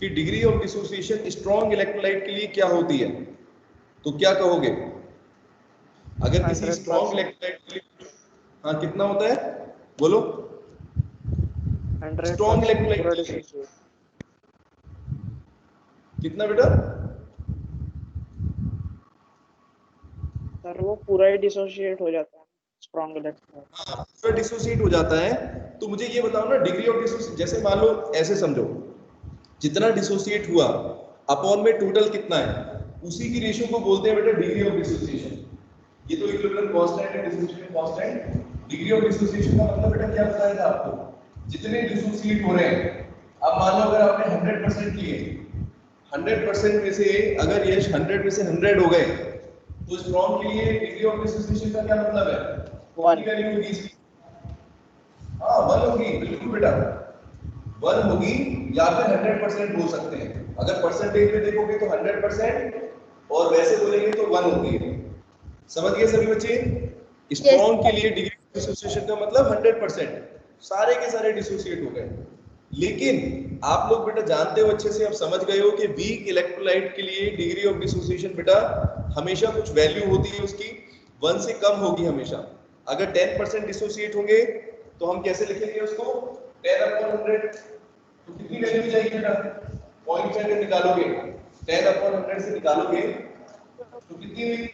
कि degree of dissociation strong electrolyte के लिए क्या होती है, तो क्या कहोगे? अगर किसी स्ट्रॉन्ग इलेक्ट्रोलाइट के लिए, हाँ कितना होता है बोलो? 100% स्ट्रॉन्ग इलेक्ट्रोलाइट कितना बेटा? सर वो पूरा ही डिसोशिएट हो जाता है स्ट्रॉन्ग इलेक्ट्रोलाइट। हाँ पूरा डिसोशिएट हो जाता है। तो मुझे ये बताओ ना डिग्री ऑफ डिसोसिएशन, जैसे मान लो ऐसे समझो, जितना डिसोशिएट हुआ अपॉन में टोटल कितना है, उसी की रेशियो को बोलते हैं बेटा डिग्री ऑफ डिसोसिएशन। ये तो इक्विलिब्रियम कांस्टेंट है, dissociation constant. Degree of dissociation का मतलब बेटा क्या बताया था आपको? जितने डिसोशिएट हो रहे हैं। अब मान लो अगर आपने 100% किए, 100% में से अगर ये 100 में से 100 हो गए, तो स्ट्रॉन्ग के लिए डिग्री ऑफ डिसोसिएशन का क्या मतलब है? 1 वैल्यू होगी इसकी। हाँ 1 होगी, बिल्कुल बेटा 1 होगी, या फिर 100% बोल सकते हैं। अगर परसेंटेज में देखोगे तो 100%, और वैसे बोलेंगे तो 1 होती है। समझ गए सभी बच्चे? स्ट्रॉन्ग के लिए डिग्री ऑफ डिसोसिएशन का मतलब 100%, सारे के सारे डिसोसिएट हो गए। लेकिन आप लोग बेटा जानते हो अच्छे से, अब समझ गए हो कि वीक इलेक्ट्रोलाइट के लिए डिग्री ऑफ डिसोसिएशन बेटा हमेशा कुछ वैल्यू होती है उसकी, 1 से कम होगी हमेशा। अगर 10% डिसोसिएट होंगे तो हम कैसे लिखेंगे उसको? 10/100। तो कितनी वैल्यू जाएगी बेटा? पॉइंट से अगर निकालोगे 10/100 से निकालोगे तो कितनी हुई?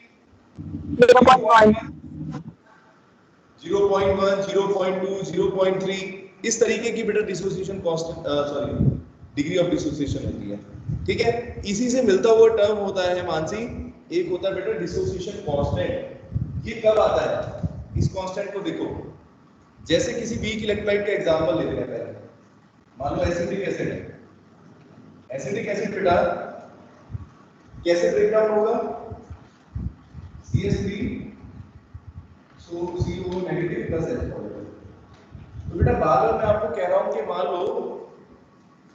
0.1, 0.2, 0.3, इस तरीके की बेटा dissociation constant sorry degree of dissociation होती है। ठीक है, इसी से मिलता हुआ टर्म होता है मानसी, एक होता है बेटा डिसोसिएशन कांस्टेंट। ये कब आता है? इस कांस्टेंट को देखो, जैसे किसी वीक इलेक्ट्रोलाइट का एग्जांपल लेते हैं पहले। मान लो एसिटिक एसिड है। एसिटिक एसिड बेटा कैसे ब्रेक डाउन होगा? CH3 सो CO negative plus H positive. तो बेटा बार बार मैं आपको कह रहा हूं कि मान लो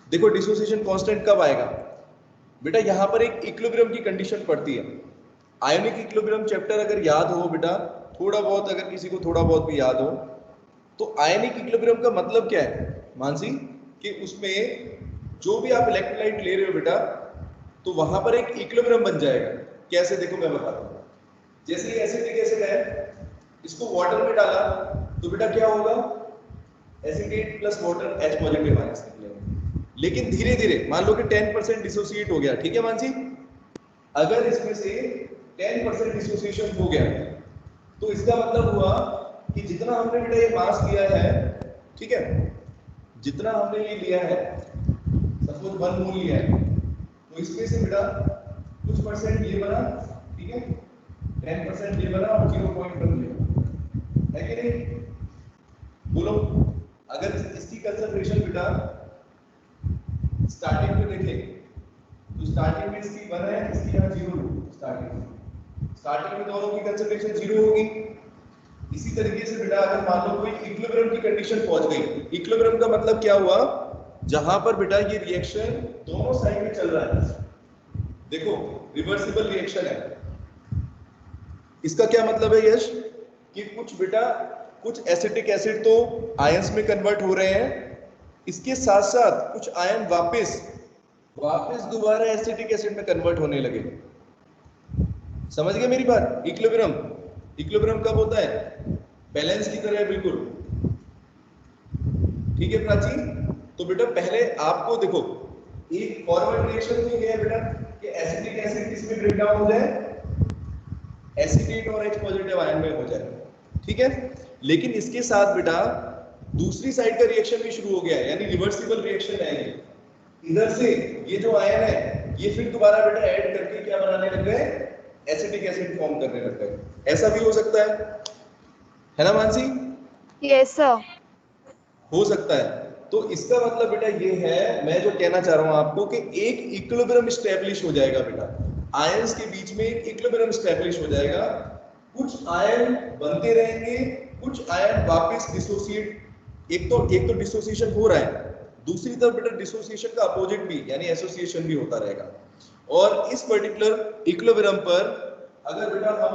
देखो डिसोसिएशन कांस्टेंट कब आएगा बेटा? यहां पर एक इक्विलिब्रियम की कंडीशन पड़ती है। आयोनिक इक्विलिब्रियम चैप्टर अगर याद हो बेटा, थोड़ा बहुत, अगर किसी को थोड़ा बहुत भी याद हो, तो आयनिक इक्विलिब्रियम का मतलब क्या है मानसी? कि उसमें जो भी आप इलेक्ट्रोलाइट ले रहे हो बेटा, तो वहां पर एक इक्विलिब्रियम बन जाएगा। कैसे? देखो मैं बताता हूं। जैसे ये एसिटिक एसिड है, इसको वाटर में डाला तो बेटा क्या होगा? Acetate plus water H positive minus निकलेगा। लेकिन धीरे धीरे मान लो कि 10% डिसोसिएट हो गया, ठीक है मानसी? अगर इसमें से 10% डिसोसिएशन हो गया तो इसका मतलब हुआ कि जितना हमने बेटा ये मास लिया है, ठीक है, जितना हमने ये लिया है, सपोज 1 मोल लिया है, तो इसमें से बेटा कुछ परसेंट ये बना, ठीक है, 10% ये बना और 0.1 ये बना, है कि नहीं? बोलो, अगर इसकी कंसंट्रेशन बेटा स्टार्टिंग में देखें तो स्टार्टिंग में इसकी 1 है, इसकी यहाँ 0 लो। स्टार्टिंग में दोनों की कंसंट्रेशन 0 होगी। इसी तरीके से बेटा अगर मान लो कोई इक्विलिब्रियम की कंडीशन पहुंच गई, इक्विलिब्रियम का मतलब क्या हुआ? जहां पर बेटा ये रिएक्शन दोनों साइड में चल रहा है, देखो रिवर्सिबल रिएक्शन है। इसका क्या मतलब है यश? कि कुछ बेटा कुछ एसिटिक एसिड तो आयंस में कन्वर्ट हो रहे हैं, इसके साथ साथ कुछ आयन वापस दोबारा एसिटिक एसिड में कन्वर्ट होने लगे। समझ गए मेरी बात? इक्विलिब्रियम कब होता है? बैलेंस की तरह, बिल्कुल ठीक है प्राची। तो बेटा पहले आपको देखो, एक फॉरवर्ड रिएक्शन में गया बेटा कि एसिटिक एसिड किसमें ब्रेक डाउन हो जाए? एसिटेट और H पॉजिटिव आयन में हो जाए, ठीक है। लेकिन इसके साथ बेटा दूसरी साइड का रिएक्शन भी शुरू हो गया है, यानी रिवर्सिबल रिएक्शन है ये। इधर से ये जो आयन है ये फिर दोबारा बेटा ऐड करके क्या बनाने लग गए? एसिटिक एसिड फॉर्म करने लग गए। ऐसा भी हो सकता है ना मानसी? यस सर, हो सकता है। तो इसका मतलब बेटा ये है, मैं जो कहना चाह रहा हूं आपको, कि एक इक्विलिब्रियम स्टैब्लिश हो जाएगा बेटा, आयंस के बीच में एक इक्विलिब्रियम स्टैब्लिश हो जाएगा। कुछ आयन बनते रहेंगे, कुछ आयन वापस डिसोसिएट, एक तो डिसोसिएशन हो रहा है, दूसरी तरफ बेटा डिसोसिएशन का अपोजिट भी यानी एसोसिएशन भी होता रहेगा। और इस पर्टिकुलर इक्विलिब्रियम पर अगर बेटा हम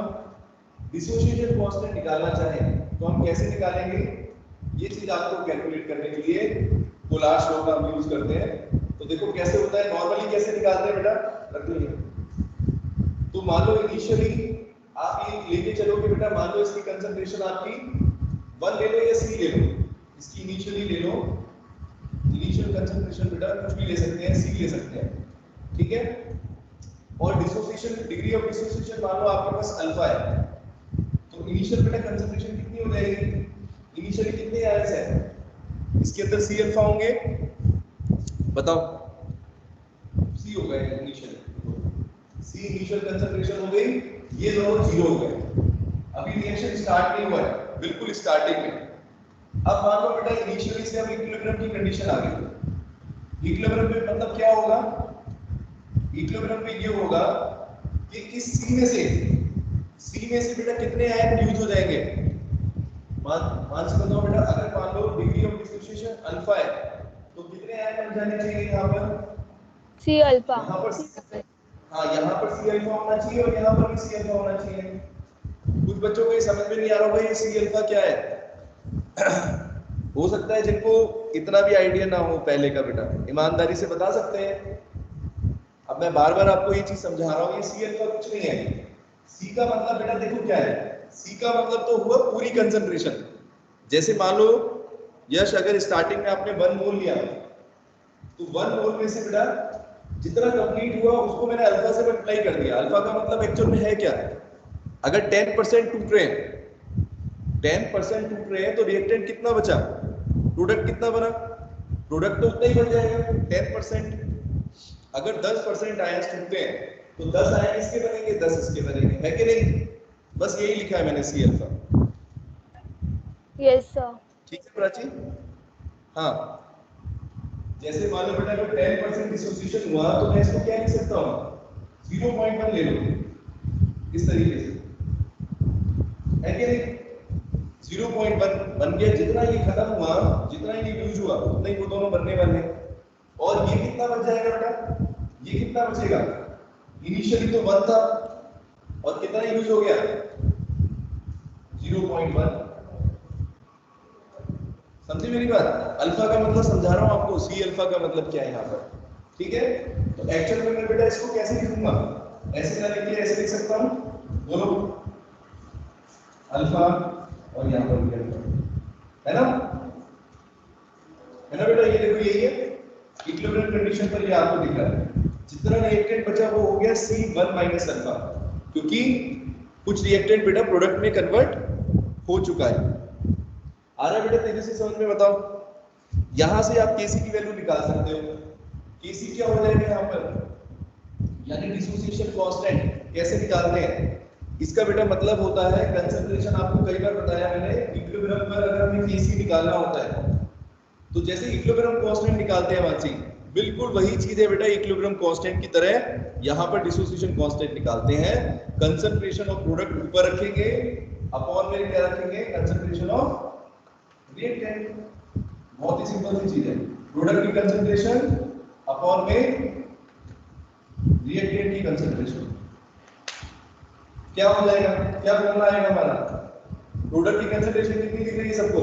डिसोसिएशन कांस्टेंट निकालना चाहें तो हम कैसे निकालेंगे? ये चीज आपको कैलकुलेट करने के लिए कोलाश लॉ का हम यूज करते हैं। तो देखो कैसे होता है, नॉर्मली कैसे निकालते हैं बेटा, रख लो। तो मान लो इनिशियली आप ये लेके चलो कि बेटा मान लो इसकी कंसंट्रेशन आपकी 1 ले लो या C ले लो, इसकी इनिशियली ले लो, इनिशियल कंसंट्रेशन बेटा कुछ भी ले सकते हैं, C ले सकते हैं, ठीक है। और डिसोसिएशन, डिग्री ऑफ डिसोसिएशन मान लो आपके पास अल्फा है, तो इनिशियल बेटा कंसंट्रेशन कितनी हो जाएगी, इनिशियली कितने आयंस है इसके अंदर, C अल्फा होंगे, बताओ C हो गए इनिशियल, C इनिशियल कंसंट्रेशन हो गई, ये दोनों 0 हो गए, अभी रिएक्शन स्टार्ट नहीं हुआ है, बिल्कुल स्टार्टिंग में। अब मान लो बेटा इनिशियली से हम इक्विलिब्रियम की कंडीशन आ गई, इक्विलिब्रियम में मतलब क्या होगा, इक्विलिब्रियम में ये होगा कि इस C में से बेटा कितने आयन फ्यूज हो जाएंगे, मान से बताओ बेटा, अगर मान लो डिग्री ऑफ डिसोसिएशन अल्फा है तो कितने आयन बन जाने चाहिए यहाँ पर, C अल्फा, यहाँ पर हाँ यहाँ पर C अल्फा होना चाहिए और यहाँ पर भी C अल्फा होना चाहिए। कुछ बच्चों को ये समझ में नहीं आ रहा होगा ये C अल्फा क्या है हो सकता है जिनको इतना भी आइडिया ना हो पहले का, बेटा ईमानदारी से बता सकते हैं। अब मैं बार बार आपको ये चीज समझा रहा हूँ, ये C अल्फा कुछ नहीं है। C का मतलब बेटा देखो क्या है, C का मतलब तो हुआ पूरी कंसंट्रेशन। जैसे मान लो यश अगर स्टार्टिंग में आपने 1 मोल लिया तो 1 मोल में से बेटा जितना कंप्लीट हुआ उसको मैंने अल्फा से मल्टीप्लाई कर दिया। अल्फा का मतलब एक्चुअल में है क्या, अगर 10% टूट रहे हैं, 10% टूट रहे हैं तो रिएक्टेंट कितना बचा, प्रोडक्ट कितना बना, प्रोडक्ट तो उतना ही बन जाएगा 10%। अगर 10% आयंस टूटते हैं तो 10 आयन इसके बनेंगे, 10 इसके बनेंगे, है कि नहीं। बस यही लिखा है मैंने C अल्फा। Yes sir. ठीक है प्राची, हाँ जैसे मान लो बेटा अगर 10% डिसोसिएशन हुआ तो मैं इसको क्या लिख सकता हूँ, 0.1 ले लो इस तरीके से, है कि नहीं। 0.1 बन गया, जितना ये खत्म हुआ, जितना ये यूज हुआ उतना ही वो दोनों बनने वाले हैं। और ये कितना बच जाएगा बेटा, ये कितना बचेगा, इनिशियली तो 1 था और कितना यूज हो गया 0.1। समझे मेरी बात, अल्फा का मतलब समझा रहा हूं आपको, C अल्फा का मतलब क्या है यहाँ पर, ठीक है। तो एक्चुअल में मैं बेटा इसको कैसे लिखूंगा, ऐसे ना लिख के ऐसे लिख सकता हूं, बोलो अल्फा और यहाँ पर भी अल्फा, है ना बेटा। ये देखो यही है इक्विलिब्रियम कंडीशन पर, ये आपको दिख रहा है जितना रिएक्टेंट बचा वो हो गया C1 माइनस अल्फा, क्योंकि कुछ रिएक्टेंट बेटा प्रोडक्ट में कन्वर्ट हो चुका है। आ रहा है बेटा तेजी से समझ में, बताओ। यहां से आप Kc की वैल्यू निकाल सकते हो। Kc क्या हो जाएगा यहाँ पर, यानी डिसोसिएशन कांस्टेंट कैसे निकालते हैं, इसका बेटा मतलब होता है कंसंट्रेशन। आपको कई बार बताया मैंने, इक्विलिब्रियम पर अगर हमें Kc निकालना होता है तो जैसे इक्विलिब्रियम कांस्टेंट निकालते हैं वांची, बिल्कुल वही चीज है बेटा इक्विलिब्रियम कांस्टेंट की तरह यहाँ पर डिसोसिएशन कांस्टेंट निकालते हैं। कंसंट्रेशन ऑफ प्रोडक्ट ऊपर रखेंगे, अपॉन में क्या रखेंगे, कंसंट्रेशन ऑफ रिएक्टेंट। बहुत ही सिंपल सी चीज है, प्रोडक्ट की कंसंट्रेशन अपॉन में रिएक्टेंट की कंसंट्रेशन। क्या हो जाएगा, क्या फॉर्मूला आएगा हमारा, प्रोडक्ट की कंसंट्रेशन कितनी दिख रही है सबको,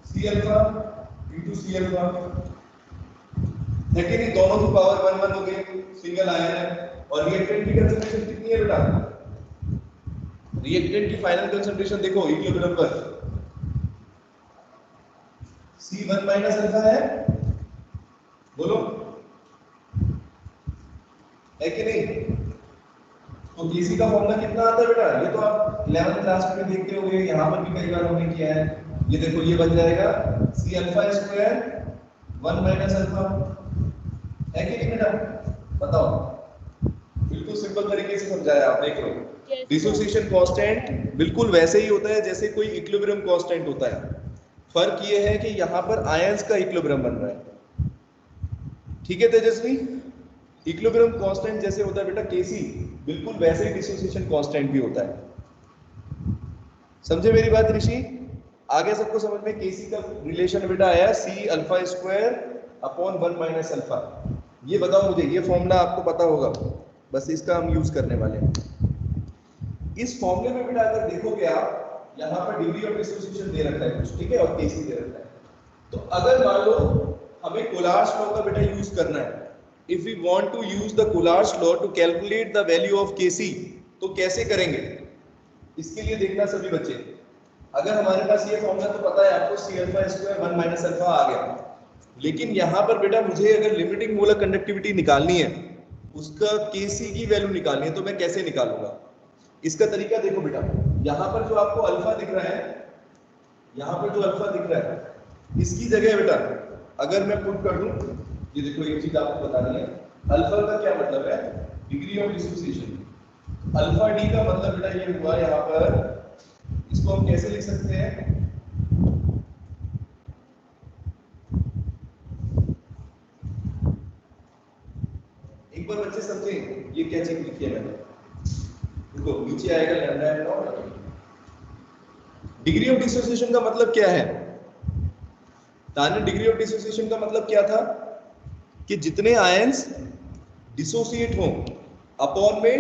C alpha into C alpha, है कि नहीं। दोनों की पावर 1 1 हो गई, सिंगल आयन है। और रिएक्टेंट की कंसंट्रेशन कितनी है बेटा, रिएक्टेंट की फाइनल कंसंट्रेशन देखो इक्विलिब्रियम पर C1 माइनस अल्फा है, बोलो है कि नहीं। तो Kc का फॉर्मूला कितना आता है बेटा, ये तो आप 11th क्लास में देखते होंगे, यहाँ पर भी कई बार हमने किया है। ये देखो ये बन जाएगा C alpha square 1 minus alpha, है कि नहीं बेटा, बताओ। बिल्कुल सिंपल तरीके से समझाया आप, देख लो। डिसोसिएशन कांस्टेंट बिल्कुल वैसे ही होता है जैसे कोई इक्विलिब्रियम कांस्टेंट होता है। फर्क ये है कि यहाँ पर आयंस का इक्विलिब्रियम बन रहा है, ठीक है तेजस्वी। इक्विलिब्रियम कांस्टेंट जैसे होता है बेटा Kc, बिल्कुल वैसे ही डिसोसिएशन कांस्टेंट भी होता है। समझे मेरी बात ऋषि, आगे सबको समझ में। Kc का रिलेशन बेटा आया C alpha square upon 1 minus alpha. ये बताओ मुझे, ये फॉर्मूला आपको पता होगा, बस इसका हम यूज करने वाले हैं। इस फॉर्मूले में बेटा अगर देखोगे आप, यहाँ पर डिग्री ऑफ डिसोसिएशन दे रखा है कुछ, ठीक है, और Kc दे रखा है। तो अगर मान लो हमें कोलार्स लॉ का बेटा यूज करना है। If we want to use the Kohlrausch's law to calculate the value of KC, तो कैसे करेंगे इसके लिए देखना सभी बच्चे। अगर हमारे पास ये फॉर्मूला तो पता है आपको, C alpha square 1 minus alpha आ गया, लेकिन यहाँ पर बेटा मुझे अगर लिमिटिंग मोलर कंडक्टिविटी निकालनी है, उसका केसी की वैल्यू निकालनी है, तो मैं कैसे निकालूंगा? इसका तरीका देखो बेटा, यहाँ पर जो आपको अल्फा दिख रहा है, यहाँ पर जो अल्फा दिख रहा है, इसकी जगह बेटा अगर मैं पुट कर दूं, ये देखो एक चीज आपको बतानी है, अल्फा का क्या मतलब है? Degree of dissociation. Alpha D का मतलब बेटा ये हुआ यहाँ पर, इसको हम कैसे लिख सकते हैं? एक बार बच्चे समझे ये क्या चीज लिखी है मैंने, देखो नीचे आएगा lambda M not. Degree of dissociation का मतलब क्या है? ताने डिग्री ऑफ डिसोसिएशन का मतलब क्या था कि जितने आयंस डिसोसिएट हों अपॉन में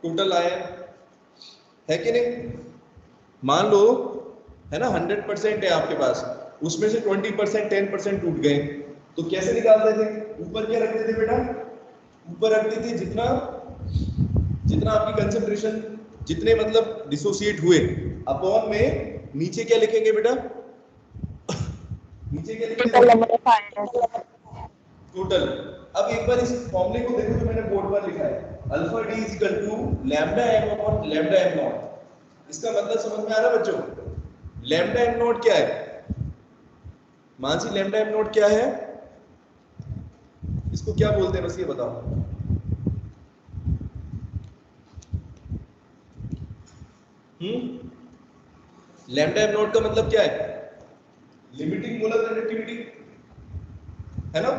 टोटल आयन, है कि नहीं? मान लो है ना 100% है आपके पास, उसमें से 20% 10% टूट गए, तो कैसे निकालते थे? ऊपर क्या रखते थे बेटा? ऊपर रखते थे जितना जितना आपकी कंसंट्रेशन, जितने मतलब डिसोसिएट हुए अपॉन में, नीचे क्या लिखेंगे बेटा? नीचे क्या लिखेंगे? टोटल। अब एक बार इस फॉर्मूले को देखो जो मैंने बोर्ड पर लिखा है, alpha D is equal to lambda M upon lambda M naught. इसका मतलब समझ में आ रहा है बच्चों? लैम्डा एम नॉट क्या है? मानसी लैम्डा एम नॉट क्या है? इसको क्या बोलते हैं बस ये बताओ। लैम्डा एम नॉट का मतलब क्या है? लिमिटिंग मोलर कंडक्टिविटी, है ना?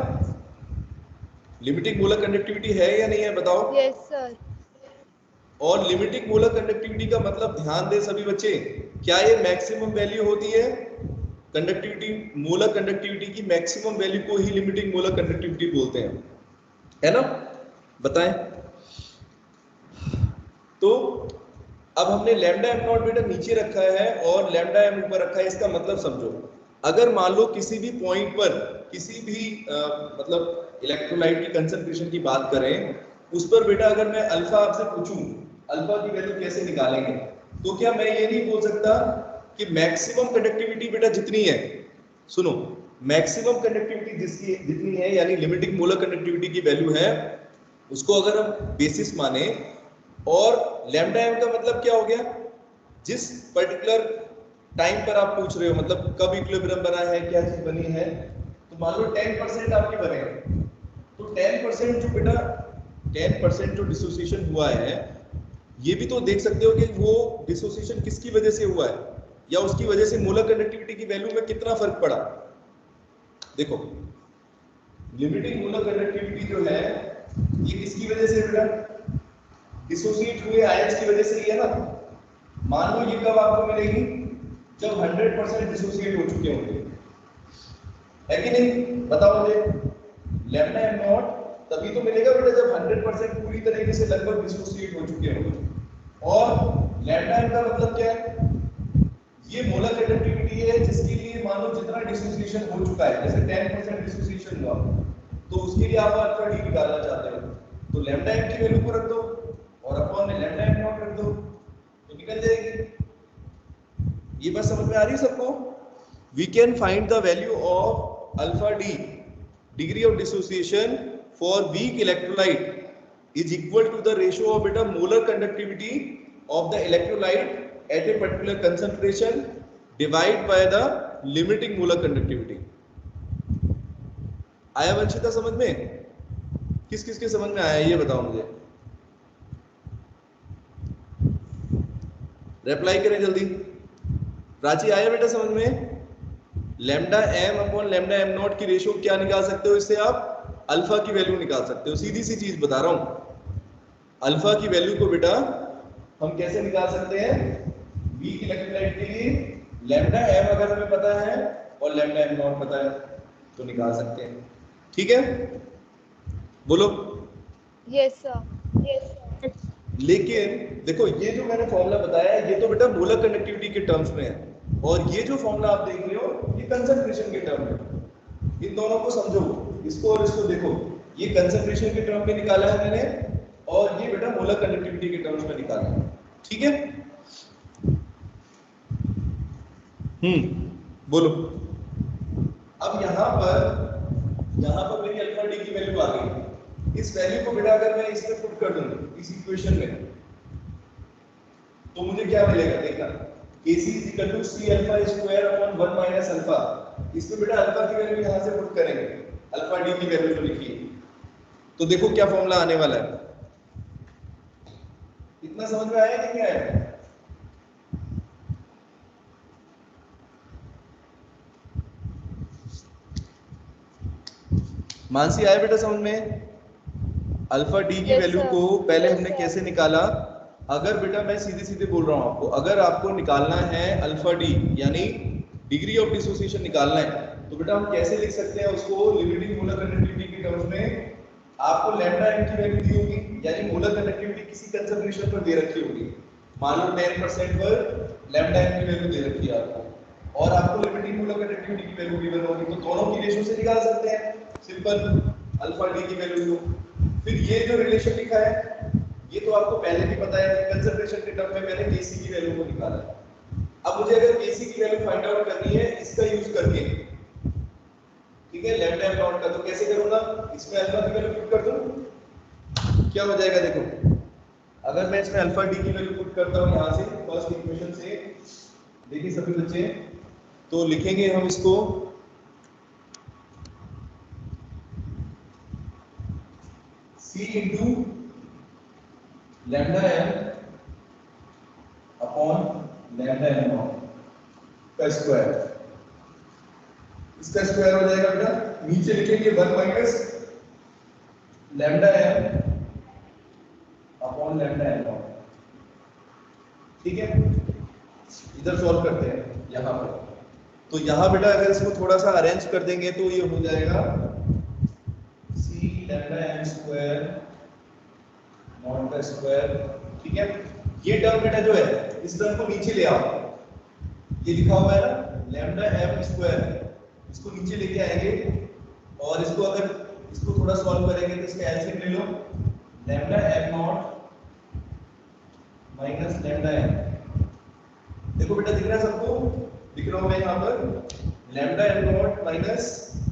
लिमिटिंग मोलर कंडक्टिविटी है या नहीं है बताओ? Yes sir. और लिमिटिंग मोलर कंडक्टिविटी का मतलब ध्यान दें सभी बच्चे, क्या ये मैक्सिमम वैल्यू होती है? कंडक्टिविटी, मोलर कंडक्टिविटी की मैक्सिमम वैल्यू को ही लिमिटिंग मोलर कंडक्टिविटी बोलते हैं, है ना? बताएं। तो अब हमने लैम्डा एम नॉट बेटा नीचे रखा है और लैम्डा एम ऊपर रखा है, इसका मतलब समझो, अगर मान लो किसी भी पॉइंट पर किसी भी मतलब इलेक्ट्रोलाइट की कंसंट्रेशन की बात करें, उस पर बेटा अगर मैं अल्फा आपसे पूछूं अल्फा की वैल्यू कैसे निकालेंगे, तो क्या मैं ये नहीं बोल सकता कि मैक्सिमम कंडक्टिविटी बेटा जितनी है, सुनो, मैक्सिमम कंडक्टिविटी जिसकी जितनी है यानी लिमिटिंग मोलर कंडक्टिविटी की वैल्यू है, उसको अगर हम बेसिस माने, और लैम्डा एम का मतलब क्या हो गया? जिस पर्टिकुलर टाइम पर आप पूछ रहे हो, मतलब कब इक्विलिब्रियम बना है, क्या चीज बनी है, तो मान लो 10% आपके बने, तो 10% जो बेटा 10% जो डिसोसिएशन हुआ है, ये भी तो देख सकते हो कि वो डिसोसिएशन किसकी वजह से हुआ है, या उसकी वजह से मोलर कंडक्टिविटी की वैल्यू में कितना फर्क पड़ा। देखो लिमिटिंग मोलर कंडक्टिविटी जो है ये किसकी वजह से बेटा? डिसोसिएट हुए आयंस की वजह से ही है ना। मान लो ये कब आपको मिलेगी? जब 100% डिसोसिएट हो चुके होंगे, है कि नहीं? बताओ मुझे। लैम्डा एम नॉट तभी तो मिलेगा बेटा जब 100% पूरी तरीके से लगभग डिसोसिएट हो चुके होंगे। और लैम्डा एम का मतलब क्या है? ये मोलर कंडक्टिविटी है जिसके लिए मान लो जितना डिसोसिएशन हो चुका है, जैसे 10% डिसोसिएशन हुआ, तो उसके लिए आप अल्फा डी निकालना चाहते हो, तो लैम्डा एम की वैल्यू को रख दो और अपॉन में लैम्डा एम नॉट रख दो, तो निकल जाएगी। ये बात समझ में आ रही है सबको? We can find the value of alpha D, degree of dissociation for weak electrolyte is equal to the ratio of बेटा molar conductivity of the electrolyte at a particular concentration divide by the limiting molar conductivity। आया वंशिता समझ में? किस किस के समझ में आया ये बताओ मुझे, रिप्लाई करें जल्दी। प्राची आया बेटा समझ में? Lambda M upon lambda M not की रेशियो क्या निकाल सकते हो? इससे आप अल्फा की वैल्यू निकाल सकते हो। सीधी सी चीज बता रहा हूं, अल्फा की वैल्यू को बेटा हम कैसे निकाल सकते हैं? वीक इलेक्ट्रोलाइट के लिए लैम्डा एम अगर हमें पता है और लैम्डा एम नॉट पता है तो निकाल सकते हैं। ठीक है, बोलो। Yes sir. लेकिन देखो ये जो मैंने फॉर्मूला बताया है ये तो बेटा मोलर कंडक्टिविटी के टर्म्स में है, और ये जो फॉर्मूला आप देख रहे हो ये कंसंट्रेशन के टर्म में। इन इन दोनों को समझो, इसको और इसको देखो, ये कंसंट्रेशन के टर्म में निकाला है मैंने और ये बेटा मोलर कंडक्टिविटी के टर्म्स में निकाला है, ठीक है। बोलो। अब यहाँ पर मेरी अल्फा डी की वैल्यू आ गई। इस वैल्यू को बेटा अगर मैं इसमें पुट कर दूं इस इक्वेशन में, तो मुझे क्या मिलेगा देखना, Kc = C alpha square upon 1 minus alpha. इसमें बेटा अल्फा की वैल्यू यहाँ से पुट करेंगे, अल्फा डी की वैल्यू जो लिखी है, तो देखो क्या फॉर्मूला आने वाला है। इतना समझ में आया कि नहीं आया? मानसी आया बेटा समझ में? अल्फा डी की Yes, वैल्यू sir. को पहले Yes, हमने sir. कैसे निकाला? अगर बेटा मैं सीधे सीधे बोल रहा हूं आपको, अगर आपको निकालना है अल्फा डी यानी डिग्री ऑफ डिसोसिएशन निकालना है, तो बेटा हम कैसे लिख सकते हैं उसको? लिमिटिंग मोलर कंडक्टिविटी के टर्म्स में आपको लैम्डा एम की वैल्यू दी होगी, यानी मोलर कंडक्टिविटी किसी कंसंट्रेशन पर दे रखी होगी, मान लो 10% पर लैम्डा एम की वैल्यू दे रखी है आपको, और आपको लिमिटिंग मोलर कंडक्टिविटी की वैल्यू गिवन होगी, तो दोनों की रेशियो से निकाल सकते हैं सिंपल अल्फा डी की वैल्यू को। फिर ये जो रिलेशन लिखा है ये तो आपको पहले भी पता है कि कंसंट्रेशन के टर्म में मैंने Kc की वैल्यू को निकाला है। अब मुझे अगर Kc की वैल्यू फाइंड आउट करनी है इसका यूज करके, ठीक है, लैम्डा एम नॉट का, तो कैसे करूंगा? इसमें अल्फा की वैल्यू पुट कर दूं, क्या हो जाएगा देखो। अगर मैं इसमें अल्फा डी की वैल्यू पुट करता हूं यहां से फर्स्ट इक्वेशन से, देखिए सभी बच्चे, तो लिखेंगे हम इसको C into lambda M upon lambda M naught का स्क्वायर, इसका स्क्वायर हो जाएगा बेटा, नीचे लिखेंगे 1 minus lambda M upon lambda M naught, ठीक है। इधर सॉल्व करते हैं यहां पर, तो यहां बेटा अगर इसको थोड़ा सा अरेंज कर देंगे तो ये हो जाएगा C lambda M square naught का स्क्वायर, ठीक है। ये टर्म बेटा जो है इस टर्म को नीचे ले आओ, ये लिखा हुआ है ना लैम्डा एम स्क्वायर, इसको नीचे लेके आएंगे और इसको अगर इसको थोड़ा सॉल्व करेंगे तो इसका एलसीएम ले लो, lambda M not minus lambda M. देखो बेटा दिख रहा है सबको? दिख रहा हूं मैं यहाँ पर, lambda M not minus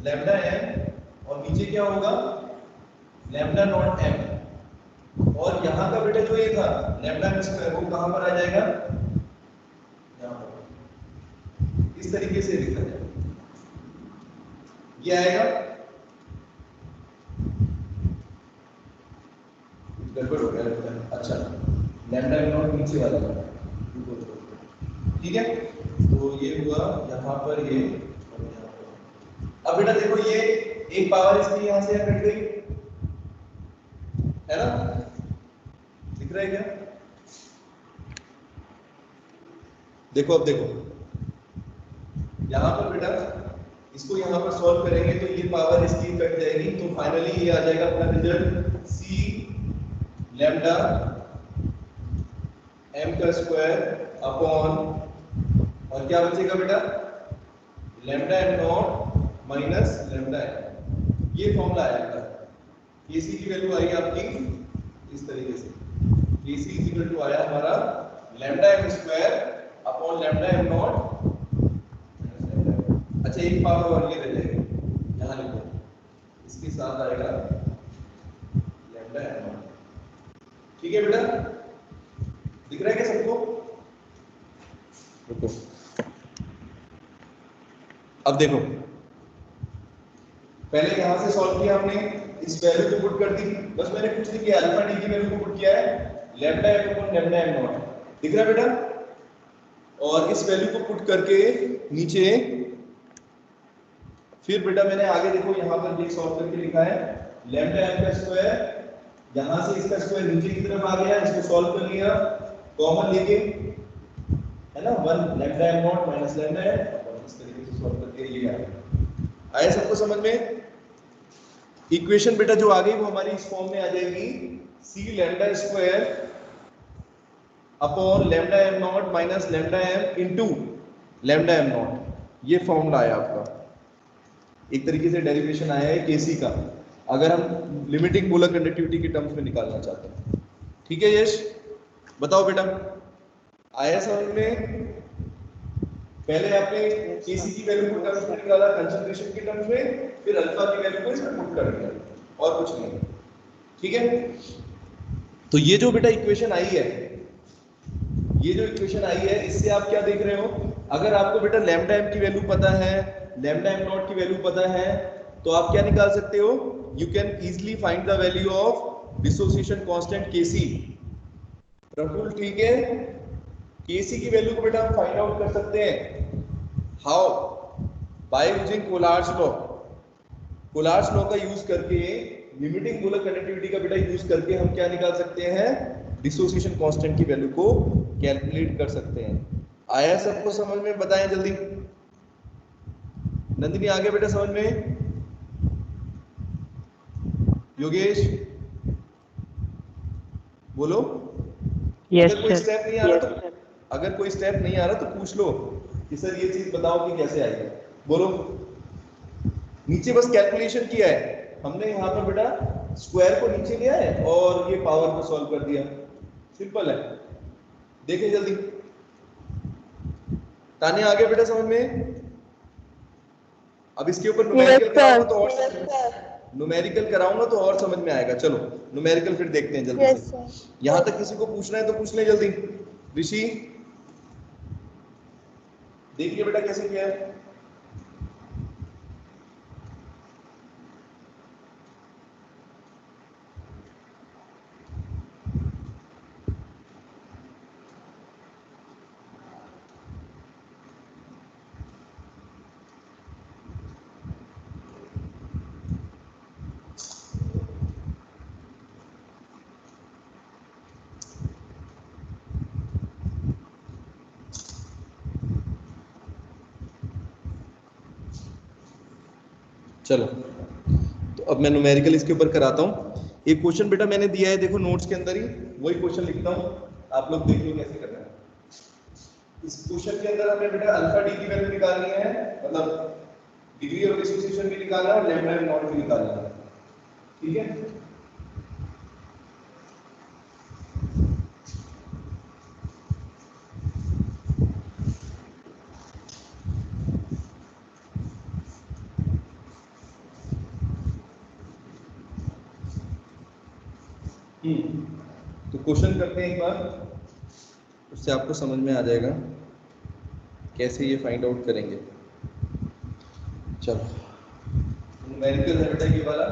lambda M और नीचे क्या होगा लैम्डा नॉट एम, और यहाँ का बेटा जो ये था लैम्डा एम स्क्वायर वो कहाँ पर आ जाएगा? यहाँ पर। इस तरीके से लिखा जाएगा, ये आएगा, गड़बड़ हो गया, अच्छा लैम्डा एम नॉट नीचे वाला, ठीक है। तो ये हुआ यहाँ पर ये, और यहाँ पर। अब बेटा देखो ये एक पावर इसकी यहाँ से कट गई है ना, दिख रहा है क्या? देखो अब देखो यहां पर बेटा इसको यहां पर सॉल्व करेंगे तो ये पावर इसकी कट जाएगी, तो फाइनली ये आ जाएगा अपना रिजल्ट C लैम्डा m का स्क्वायर अपॉन, और क्या बचेगा बेटा lambda M not minus lambda M. ये फॉर्मूला आएगा, Kc की वैल्यू आई आपकी इस तरीके से, Kc इक्वल टू आया हमारा lambda M square upon lambda M naught. अच्छा एक पावर और ये रह जाएगी, यहाँ लिखो, इसके साथ आएगा लैम्डा एम नॉट, ठीक है बेटा, दिख रहा है क्या सबको? रुको अब देखो, पहले यहां से सॉल्व किया हमने, इस वैल्यू को पुट कर दी, बस मैंने कुछ नहीं किया, अल्फा डी की वैल्यू को पुट किया है lambda M upon lambda M naught, दिख रहा है बेटा? और इस वैल्यू को पुट करके नीचे, फिर बेटा मैंने आगे देखो यहाँ पर ये सॉल्व करके लिखा है लैम्डा एम का स्क्वायर, यहां से इसका स्क्वायर नीचे की तरफ आ गया, इसको सॉल्व कर लिया कॉमन लेके, है ना, 1 lambda M not minus lambda M, और इस तरीके से सॉल्व करके ये आया सबको समझ में? इक्वेशन बेटा जो आ गई वो हमारी इस फॉर्म में आ जाएगी, C lambda square upon lambda M not minus lambda M into lambda M naught, ये फॉर्मूला आया आपका। एक तरीके से डेरिवेशन आया है केसी का, अगर हम लिमिटिंग पोलर कंडक्टिविटी के टर्म्स में निकालना चाहते हैं। ठीक है यश, बताओ बेटा, आया समझ में? पहले आपने केसी की वैल्यू को टर्म्स में निकाला कंसंट्रेशन के टर्म्स में, फिर अल्फा की वैल्यू को इसमें पुट कर दिया, और कुछ नहीं। ठीक है, तो ये जो बेटा इक्वेशन आई है, ये जो इक्वेशन आई है, इससे आप क्या देख रहे हो? अगर आपको बेटा लैम्डा एम की वैल्यू पता है, लैम्डा एम नॉट की वैल्यू पता है, तो आप क्या निकाल सकते हो? You can easily find the value of dissociation constant KC. Praphull ठीक है, केसी की वैल्यू को बेटा हम फाइंड आउट कर सकते हैं। How? By using Kohlrausch's law. Kohlrausch's law का यूज करके, लिमिटिंग पोलर कंडक्टिविटी का बेटा यूज करके हम क्या निकाल सकते हैं? डिसोसिएशन कांस्टेंट की वैल्यू को कैलकुलेट कर सकते हैं। आया सबको समझ में? बताएं जल्दी। नंदिनी आ गया बेटा समझ में? योगेश बोलो। अगर कोई स्टेप नहीं आ रहा तो, अगर कोई स्टेप नहीं आ रहा तो पूछ लो कि सर ये चीज बताओ कि कैसे आएगी। बोलो। नीचे बस कैलकुलेशन किया है हमने, यहाँ पर बेटा स्क्वायर को नीचे लिया है और ये पावर को सॉल्व कर दिया, सिंपल है। देखें जल्दी। तान्या आ गया बेटा समझ में? अब इसके ऊपर न्यूमेरिकल कराऊंगा तो और न्यूमेरिकल कराऊंगा तो और समझ में आएगा। चलो न्यूमेरिकल फिर देखते हैं जल्दी से। यहां तक किसी को पूछना है तो पूछ ले जल्दी। ऋषि देखिए बेटा कैसे किया है। चलो तो अब मैं न्यूमेरिकल इसके ऊपर कराता हूँ। एक क्वेश्चन बेटा मैंने दिया है, देखो नोट्स के अंदर ही वही क्वेश्चन लिखता हूँ, आप लोग देख लो कैसे करना है। इस क्वेश्चन के अंदर हमें बेटा अल्फा डी की वैल्यू निकालनी है, मतलब डिग्री ऑफ डिसोसिएशन भी निकालना है और लैम्डा एम नॉट भी निकालना है। ठीक है, तो क्वेश्चन करते हैं एक बार, उससे आपको समझ में आ जाएगा कैसे ये फाइंड आउट करेंगे। चलो न्यूमेरिकल है बेटा ये वाला।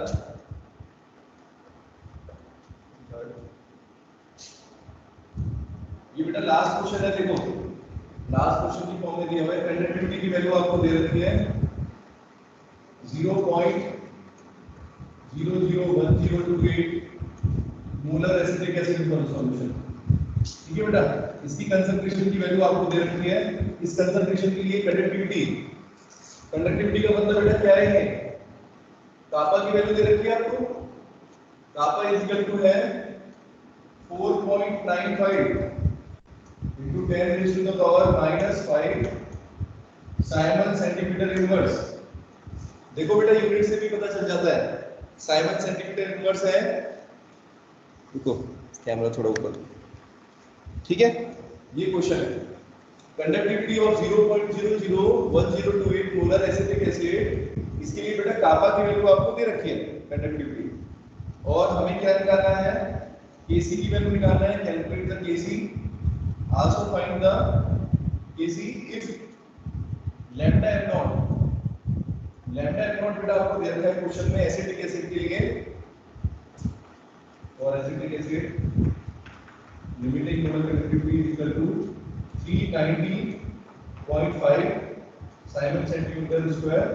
ये बेटा लास्ट क्वेश्चन है, देखो लास्ट क्वेश्चन की फॉर्म में दिया हुआ है। कंडक्टिविटी की वैल्यू आपको दे रखी है 0.001028 molar acetic acid for solution. ठीक है बेटा, इसकी कंसंट्रेशन की वैल्यू आपको दे रखी है। इस कंसंट्रेशन के लिए कंडक्टिविटी, कंडक्टिविटी का मतलब बेटा क्या है? कापा की वैल्यू दे रखी है आपको। कापा इज इक्वल टू है 4.95 into 10 raised to the power -5 Simon centimetre inverse. देखो बेटा यूनिट से भी पता चल जाता है, साइमन सेंटीमीटर इनवर्स है। देखो कैमरा थोड़ा ऊपर, ठीक है। ये क्वेश्चन है conductivity of 0.001028 molar acetic acid, इसके लिए बेटा कापा की वैल्यू आपको दे रखी है कंडक्टिविटी, और हमें क्या निकालना है? केसी की वैल्यू निकालना है। Calculate the KC, also find the KC if lambda M naught. Lambda M naught बेटा आपको दे रखा है क्वेश्चन में एसिटिक एसिड के लिए, और acetic acid limiting molar conductivity is equal to 390.5 siemens centimetre square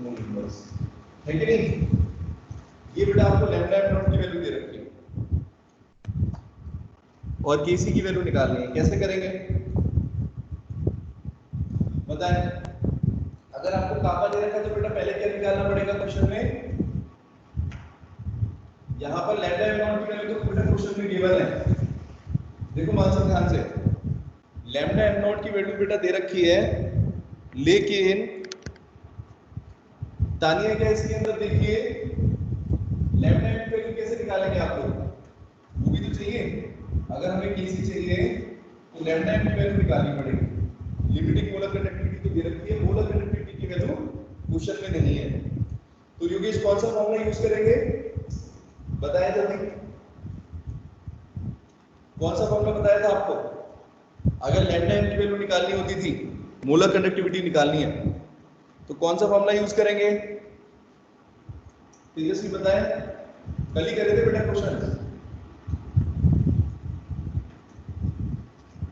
mole inverse, है कि नहीं? ये बेटा आपको लैम्डा एम नॉट की वैल्यू दे रखी है और केसी की वैल्यू निकालनी है। कैसे करेंगे बताएं? अगर आपको कापा दे रखा है तो बेटा पहले क्या निकालना पड़ेगा क्वेश्चन में? यहाँ पर लैम्डा एम नॉट की वैल्यू तो बेटा क्वेश्चन में गिवन है। देखो मान सब ध्यान से, लैम्डा एम नॉट की वैल्यू बेटा दे रखी है, लेकिन तानिया क्या इसके अंदर देखिए लैम्डा एम की वैल्यू कैसे निकालेंगे आप लोग, वो भी तो चाहिए। अगर हमें केसी चाहिए तो लैम्डा एम की वैल्यू निकालनी पड़ेगी। लिमिटिंग मोलर कंडक्टिविटी तो दे रखी है, मोलर कंडक्टिविटी की वैल्यू क्वेश्चन में नहीं है। तो योगेश कौन सा फॉर्मूला यूज करेंगे, बताया जल्दी, कौन सा फॉर्मूला बताया था आपको? अगर लैम्डा एम की वैल्यू निकालनी होती थी, मोलर कंडक्टिविटी निकालनी है, तो कौन सा फॉर्मूला यूज करेंगे? तेजस्वी बताएं, कल ही करे थे बेटा क्वेश्चन।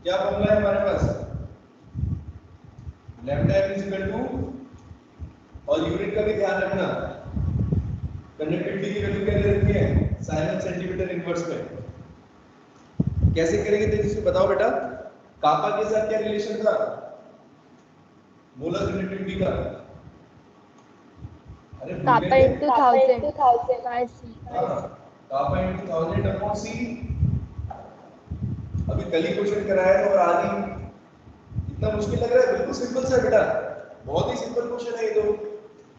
क्या फॉर्मूला है हमारे पास? Lambda M is equal to, और यूनिट का भी ध्यान रखना, कंडक्टिविटी की वैल्यू क्या दे रखी है? साइमन सेंटीमीटर इनवर्स में। कैसे करेंगे तेजस्वी बताओ बेटा, कापा के साथ क्या रिलेशन था मोलर कंडक्टिविटी का? अरे भूल Kappa गए थे? into 1000 by C. हाँ, कापा into 1000 अपॉन सी। अभी कल ही क्वेश्चन कराया था और आज ही इतना मुश्किल लग रहा है? बिल्कुल सिंपल सा बेटा, बहुत ही सिंपल क्वेश्चन है ये तो।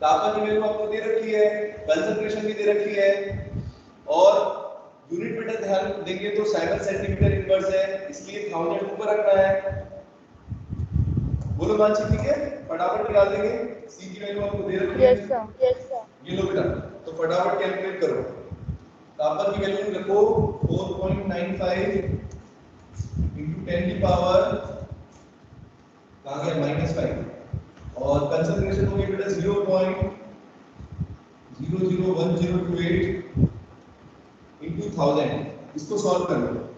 कापा की वैल्यू आपको दे रखी है, कंसंट्रेशन भी दे रखी है, और यूनिट बेटा ध्यान देंगे तो साइमन सेंटीमीटर इनवर्स है, इसलिए 1000 ऊपर रखना है। बोलो मानसी, ठीक है? फटाफट निकाल देंगे। सी की वैल्यू आपको दे रखी है। Yes, sir. ये लो बेटा, तो फटाफट कैलकुलेट करो। कापा की वैल्यू रखो 4.95 into 10 की पावर कहाँ गया -5, और कंसंट्रेशन हो गई बेटा 0.001028 into 1000। इसको सॉल्व कर लो।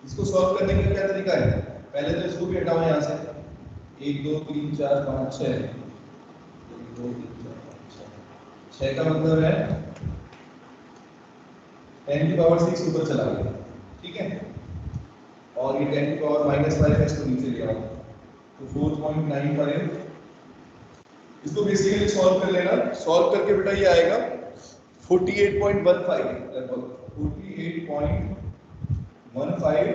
इसको सॉल्व करने का क्या तरीका है? पहले तो इसको भी हटाओ यहाँ से, 1 2 3 4 5 6, 1 2 3 4 5 6, 6 का मतलब है 10 की पावर 6 ऊपर चला गया, ठीक है, और ये 10 की पावर -5 है, इसको नीचे ले आओ, तो 4.95। इसको बेसिकली सॉल्व कर लेना, सॉल्व करके बेटा ये आएगा 48.15, लगभग 48.15,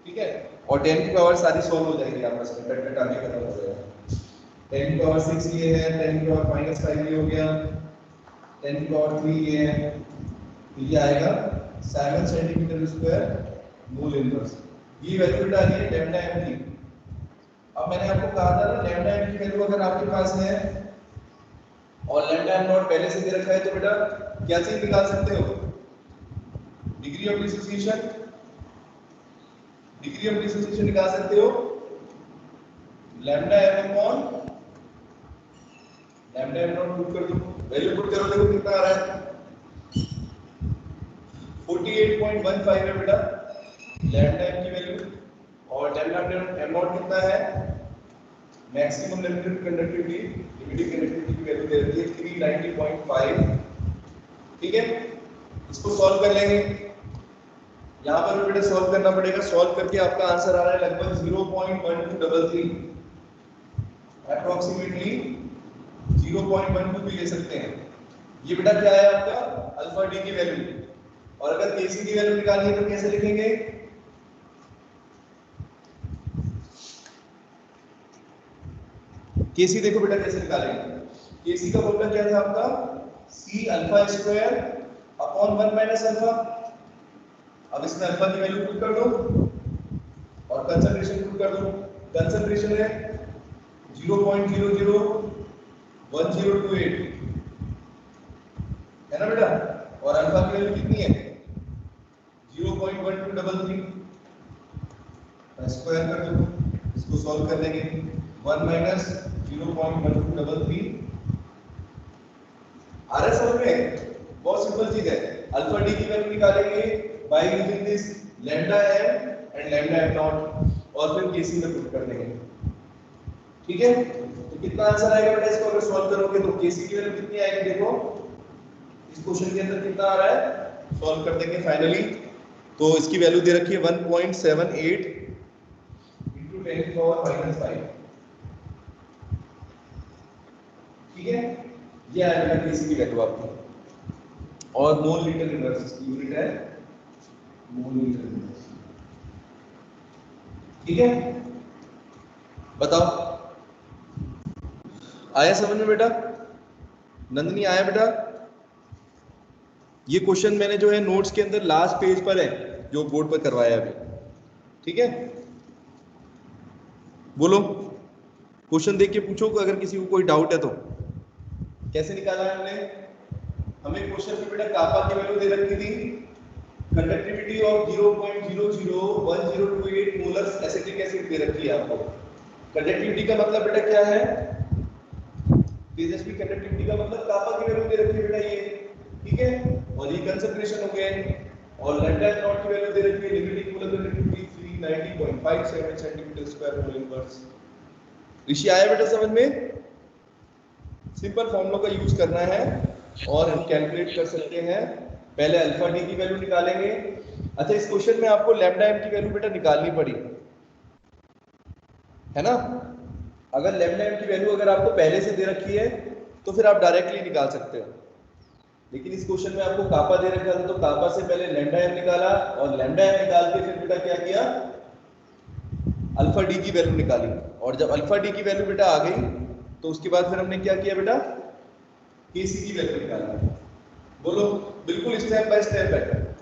ठीक है, और 10 की पावर सारी सॉल्व हो जाएगी आपस में, कट कटाने खत्म हो जाएगा। 10 की पावर 6 ये है, 10 की पावर -5 ये हो गया, 10 की पावर 3 ये है, तो ये आएगा Simon centimetre square mole inverse. ये वैल्यू बेटा आ रही है लैम्डा एम की। अब मैंने आपको कहा था ना, लैम्डा एम की वैल्यू अगर आपके पास है और लैम्डा एम नॉट पहले से दे रखा है, तो बेटा क्या चीज निकाल सकते हो? Degree of dissociation, degree of dissociation निकाल सकते हो। Lambda M upon lambda M naught put कर दो, वैल्यू पुट करो, देखो कितना आ रहा है, 48.15 है बेटा लैम्डा एम की वैल्यू, और लैम्डा एम नॉट कितना है? Maximum limited conductivity, limiting conductivity की वैल्यू दे रखी है 390.5, ठीक है। इसको सॉल्व कर लेंगे, यहाँ पर बेटा सॉल्व करना पड़ेगा, सॉल्व करके आपका आंसर आ रहा है लगभग 0.1233, अप्रोक्सीमेटली 0.12 भी ले सकते हैं। ये बेटा क्या है आपका? अल्फा डी की वैल्यू, और अगर केसी की वैल्यू निकालनी है तो कैसे लिखेंगे? केसी देखो बेटा कैसे निकालेंगे। केसी का फॉर्मूला क्या था आपका? C alpha square upon 1 minus alpha. अब इसमें अल्फा की वैल्यू पुट कर दो और कंसंट्रेशन पुट कर दो। कंसंट्रेशन है 0.001028, है ना बेटा, और अल्फा की वैल्यू कितनी है? 0.1233, स्क्वायर कर दो, इसको सॉल्व कर लेंगे। 1 माइनस 0.1233 आ रहा है समझ में? बहुत सिंपल चीज है। अल्फा डी की वैल्यू निकालेंगे by using this lambda M and lambda M naught, और फिर केसी में पुट कर देंगे, ठीक है। तो कितना आंसर आएगा बेटा इसको अगर सॉल्व करोगे तो? केसी की वैल्यू कितनी आएगी देखो, इस क्वेश्चन के अंदर कितना आ रहा है, सॉल्व कर देंगे फाइनली। तो इसकी वैल्यू दे रखी है 1.78 into 10 की पावर -5, ठीक है। ये आएगा केसी की वैल्यू आपकी, और मोल लीटर इनवर्स की यूनिट है मोल लीटर इनवर्स, ठीक है। बताओ आया समझ में बेटा? नंदनी आया बेटा? ये क्वेश्चन मैंने जो है नोट्स के अंदर लास्ट पेज पर है, जो बोर्ड पर करवाया है अभी, ठीक है? बोलो, क्वेश्चन देख के पूछो अगर किसी को कोई डाउट है तो। कैसे निकाला है हमने? हमें क्वेश्चन में बेटा कापा की वैल्यू दे रखी थी, conductivity of 0.00128 molar acetic acid दे रखी है आपको। कंडक्टिविटी का मतलब बेटा क्या है? तेजस्वी कंडक्टिविटी का मतलब कापा की वैल्यू दे रखी है बेटा ये, ठीक है? और ये कंसंट्रेशन हो गए, और लैम्डा नॉट की वैल्यू दे रखी है, limiting molar conductivity 390.57 centimetre square mole inverse. Rishi आया बेटा समझ में? सिंपल फॉर्मूला का यूज करना है और हम कैलकुलेट कर सकते हैं। पहले अल्फा डी की वैल्यू निकालेंगे। अच्छा, इस क्वेश्चन में आपको लैम्डा एम की वैल्यू बेटा निकालनी पड़ी है ना? अगर लैम्डा एम की वैल्यू अगर आपको पहले से दे रखी है तो फिर आप डायरेक्टली निकाल सकते हो, लेकिन इस क्वेश्चन में आपको कापा दे रखा था तो कापा से पहले लैम्डा एम निकाला, और लैम्डा एम निकाल के फिर बेटा क्या किया? अल्फा डी की वैल्यू निकाली। और जब अल्फा डी की वैल्यू बेटा आ गई तो उसके बाद फिर हमने क्या किया बेटा? केसी की वैल्यू निकाली। बोलो, बिल्कुल स्टेप बाय स्टेप है,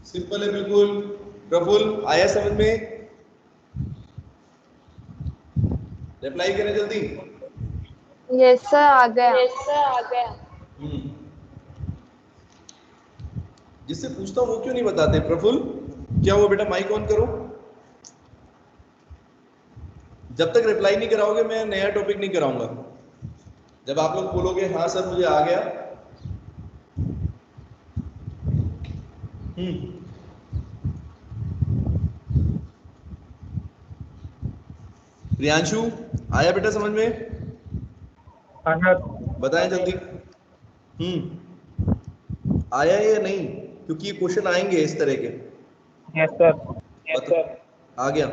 सिंपल है बिल्कुल। प्रफुल्ल आया समझ में? रिप्लाई करें जल्दी। यस सर, आ गया। जिससे पूछता हूँ वो क्यों नहीं बताते? प्रफुल्ल क्या हुआ बेटा? माइक ऑन करो। जब तक रिप्लाई नहीं कराओगे मैं नया टॉपिक नहीं कराऊंगा। जब आप लोग बोलोगे हाँ सर मुझे आ गया। प्रियांशु आया बेटा समझ में? बताएं जल्दी। आया या नहीं? क्योंकि ये क्वेश्चन आएंगे इस तरह के। Yes sir. आ गया।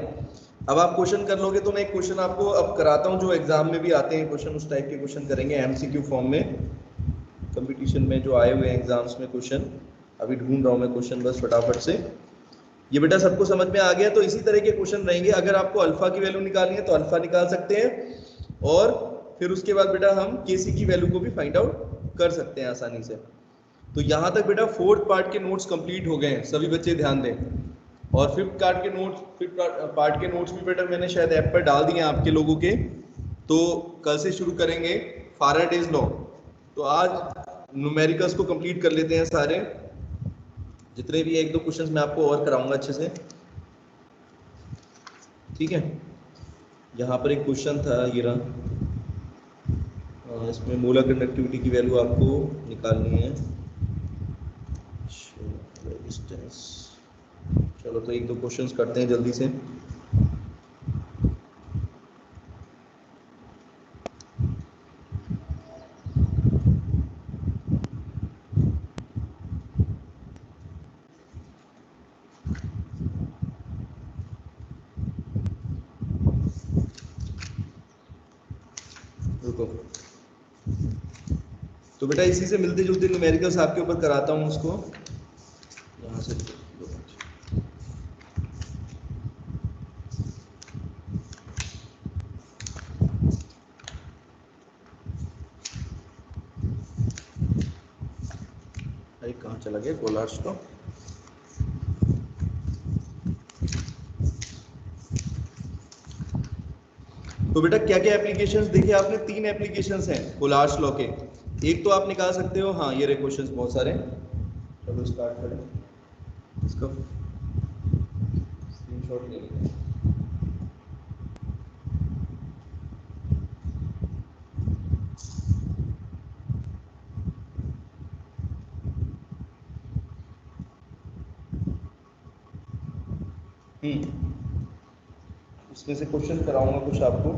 अब आप क्वेश्चन कर लोगे तो मैं एक क्वेश्चन आपको अब कराता हूं जो एग्जाम में भी आते हैं क्वेश्चन, उस टाइप के क्वेश्चन करेंगे एमसीक्यू फॉर्म में, कंपटीशन में जो आए हुए हैं एग्जाम्स में क्वेश्चन। अभी ढूंढ रहा हूं मैं क्वेश्चन बस फटाफट से। ये बेटा सबको समझ में आ गया? तो इसी तरह के क्वेश्चन रहेंगे। अगर आपको अल्फा की वैल्यू निकालनी है तो अल्फा निकाल सकते हैं, और फिर उसके बाद बेटा हम केसी की वैल्यू को भी फाइंड आउट कर सकते हैं आसानी से। तो यहाँ तक बेटा फोर्थ पार्ट के नोट्स कंप्लीट हो गए हैं, सभी बच्चे ध्यान दें। और फिफ्थ पार्ट के नोट्स भी बेटा मैंने शायद ऐप पर डाल दिए हैं आपके लोगों के। तो कल से शुरू करेंगे फैराडेज लॉ। तो आज न्यूमेरिकल्स को कंप्लीट कर लेते हैं सारे, जितने भी एक दो क्वेश्चंस मैं आपको और कराऊंगा अच्छे से, ठीक है? यहाँ पर एक क्वेश्चन था ये रहा, इसमें मोलर कंडक्टिविटी की वैल्यू आपको निकालनी है। रेजिस्टेंस, चलो तो एक दो क्वेश्चंस करते हैं जल्दी से। रुको, तो बेटा इसी से मिलते जुलते न्यूमेरिकल्स आपके ऊपर कराता हूँ उसको यहाँ से। अरे कहाँ चला गया कोलार्स तो? तो बेटा क्या क्या एप्लीकेशंस देखिए आपने? 3 एप्लीकेशंस हैं कोलार्स लॉ के। एक तो आप निकाल सकते हो, हाँ ये रहे क्वेश्चंस बहुत सारे। चलो स्टार्ट करें, इसका स्क्रीनशॉट ले लेते हैं। इसमें से क्वेश्चन कराऊंगा कुछ आपको।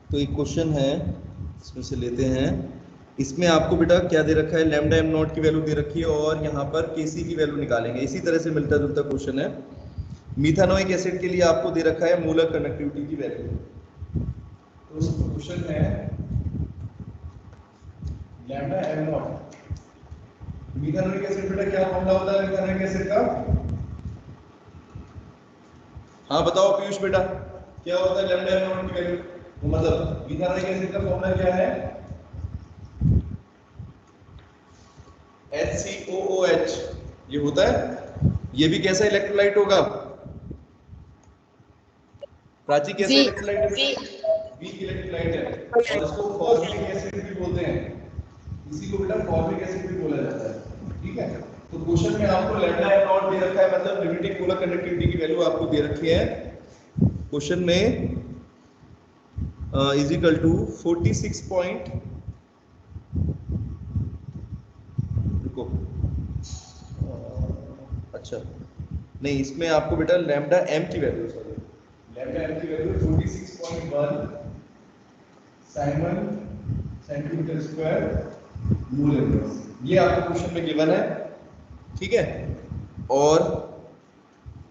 तो एक क्वेश्चन है, इसमें से लेते हैं। इसमें आपको बेटा क्या दे रखा है, लैम्डा एम नॉट की वैल्यू दे रखी है और यहाँ पर केसी की वैल्यू निकालेंगे। इसी तरह से मिलता जुलता क्वेश्चन है। मीथानोइक एसिड के लिए आपको दे रखा है मोलर कंडक्टिविटी की वैल्यू। तो उस क्वेश्चन में लैम्डा एम नॉट, मीथानोइक एसिड बेटा क्या फॉर्मूला होता है मीथानोइक एसिड का? हाँ बताओ पीयूष बेटा, क्या होता है लैम्डा एम नॉट की वैल्यू? तो मतलब मीथानोइक एसिड का फॉर्मूला क्या है? HCOOH, ये होता है। ये भी कैसा इलेक्ट्रोलाइट होगा प्राची? कैसा इलेक्ट्रोलाइट है? वीक इलेक्ट्रोलाइट है और इसको फॉर्मिक एसिड भी बोलते हैं। इसी को बेटा फॉर्मिक एसिड भी बोला जाता है। ठीक है, तो क्वेश्चन में आपको लैम्डा एम नॉट दे रखा है, मतलब लिमिटिंग मोलर कंडक्टिविटी की वैल्यू आपको दे रखी है क्वेश्चन में इज इक्वल टू 46 पॉइंट, रुको अच्छा नहीं, इसमें आपको बेटा लैम्डा एम की वैल्यू, सॉरी लैम्डा एम की value 46.1 Simon centimetre square mole inverse, ये आपको क्वेश्चन में गिवन है। ठीक है, और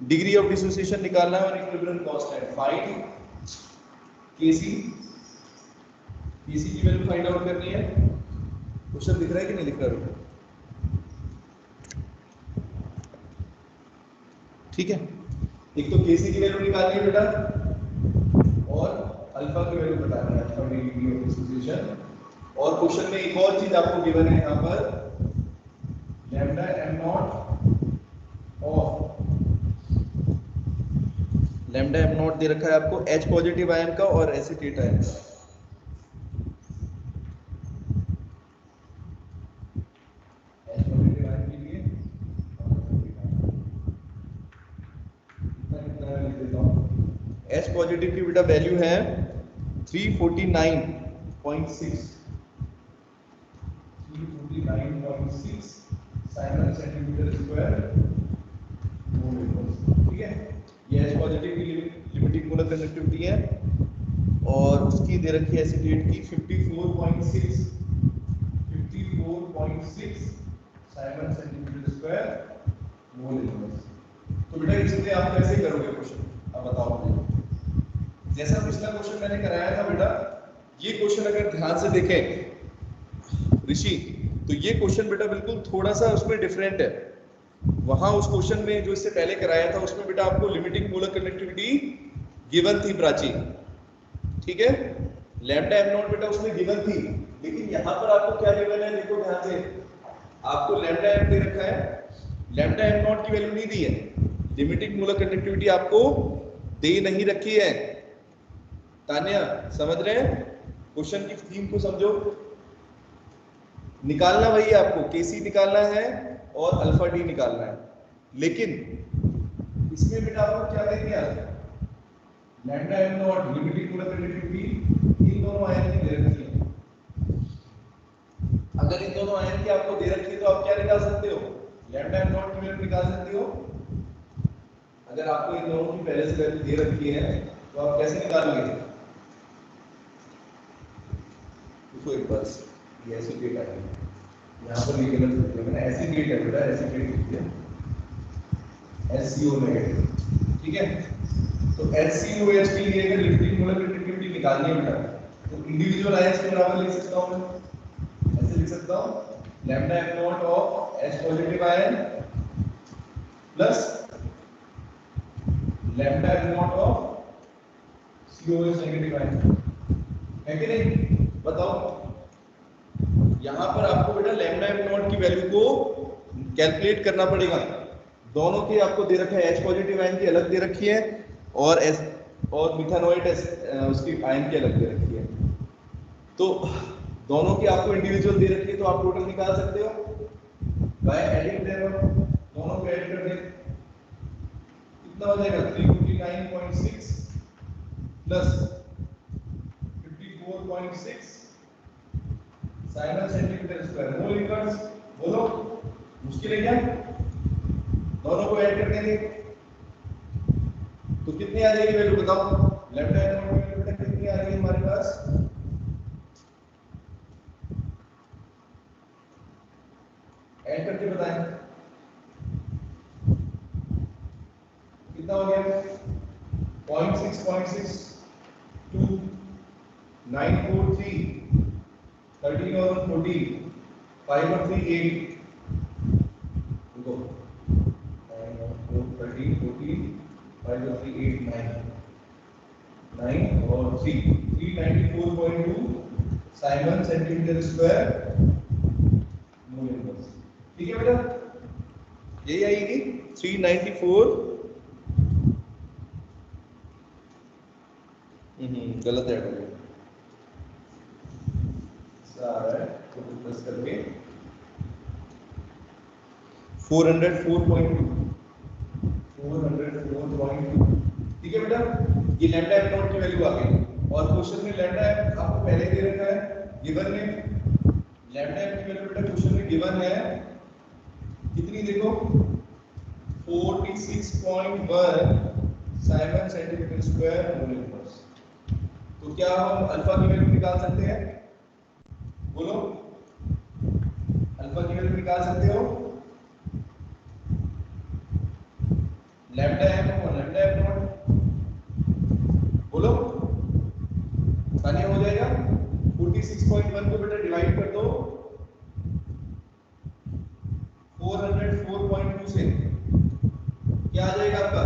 डिग्री ऑफ डिसोसिएशन निकालना है और इक्विलिब्रियम कांस्टेंट फाइंड केसी, केसी की वैल्यू फाइंड आउट करनी है। क्वेश्चन दिख रहा है कि नहीं दिख रहा? ठीक है, एक तो केसी की वैल्यू निकालनी है बेटा और अल्फा की वैल्यू बतानी है, अल्फा डिग्री ऑफ डिसोसिएशन। और क्वेश्चन में एक और चीज आपको गिवन है यहाँ पर, lambda M not of, lambda M not they रखा है आपको H पॉजिटिव आयन का और एसीटेट आयन का। H पॉजिटिव आयन के लिए H पॉजिटिव की बेटा वैल्यू है 349.6 Simon centimetre square mole inverse. ठीक है, ये H पॉजिटिव की लिमिटिंग मोलर कंडक्टिविटी है और उसकी दे रखी है एसीटेट की 54.6 Simon centimetre square mole inverse. तो बेटा इसमें आप कैसे करोगे क्वेश्चन, अब बताओ मुझे। जैसा पिछला क्वेश्चन मैंने कराया था बेटा, ये क्वेश्चन अगर ध्यान से देखें ऋषि, तो ये क्वेश्चन बेटा बिल्कुल थोड़ा सा उसमें डिफरेंट है। वहां उस क्वेश्चन में जो इससे पहले कराया था उसमें बेटा आपको लिमिटिंग मोलर कंडक्टिविटी गिवन थी प्राची। ठीक है, लैम्डा एम नॉट बेटा उसमें गिवन थी, लेकिन यहाँ पर आपको क्या गिवन है देखो ध्यान से, आपको लैम्डा एम दे रखा है, लैम्डा एम नॉट की वैल्यू नहीं दी है, लिमिटिंग मोलर कंडक्टिविटी आपको दे नहीं रखी है। तान्या समझ रहे हैं? क्वेश्चन की थीम को समझो, निकालना वही आपको केसी निकालना है और अल्फा डी निकालना है, लेकिन इसमें बेटा आपको क्या दे दिया, lambda M not limiting molar conductivity इन दोनों आयन की दे रखी है। अगर इन दोनों आयन की आपको दे रखी है तो आप क्या निकाल सकते हो, लैम्डा एम नॉट की वैल्यू निकाल सकते हो। अगर आपको इन दोनों की पहले से वैल्यू दे रखी है तो आप कैसे निकालोगे? देखो एक बार ये एसीटेट आएगा, यहाँ पर ये गलत लिख दिया मैंने, एसीटेट है बेटा, एसीटेट लिख दिया, HCO नेगेटिव। ठीक है, तो HCOH के लिए अगर लिमिटिंग मोलर कंडक्टिविटी निकालनी है बेटा, तो इंडिविजुअल आयंस के बराबर लिख सकता हूं मैं, ऐसे लिख सकता हूं lambda M not of H positive ion plus lambda M not of COH negative ion, है कि नहीं? बताओ, यहां पर आपको बेटा लैम्डा एम नॉट की वैल्यू को कैलकुलेट करना पड़ेगा। दोनों की आपको दे रखा है, H पॉजिटिव आयन की अलग दे रखी है और मिथानोइट उसकी आयन की अलग दे रखी है। तो दोनों की आपको इंडिविजुअल दे रखी है, तो आप टोटल निकाल सकते हो बाय एडिंग देम, दोनों को ऐड कर दें, कितना हो जाएगा 349.6 plus 54.6 Simon centimetre square mole inverse. बोलो मुश्किल है क्या? दोनों को ऐड कर देंगे तो कितनी आ जाएगी वैल्यू बताओ, लैम्डा एम नॉट की वैल्यू कितनी आ रही है हमारे पास, करके बताएं कितना हो गया 0.6 2 9 4 3 13 और 14 5 और 3 8 देखो 9 और 4 13 14 5 और 3 8 9 और 3 394.2 Simon centimetre square mole inverse. ठीक है बेटा, यही आएगी 394 गलत ऐड हो गया सारा तो प्लस करके 404.2 ठीक है बेटा, ये लैम्डा एफ नॉट की वैल्यू आ गई और क्वेश्चन में लैम्डा एफ आपको पहले दे रखा है गिवन में लैम्डा एफ की वैल्यू बेटा क्वेश्चन में गिवन है कितनी देखो 46.1 Simon centimetre square mole inverse. तो क्या हम अल्फा की वैल्यू निकाल सकते हैं? बोलो अल्फा की वैल्यू निकाल सकते हो? लैम्डा एफ और लैम्डा एफ नॉट बोलो आसानी हो जाएगा। 46.1 को बेटा डिवाइड कर दो 404.2 से, क्या आ जाएगा आपका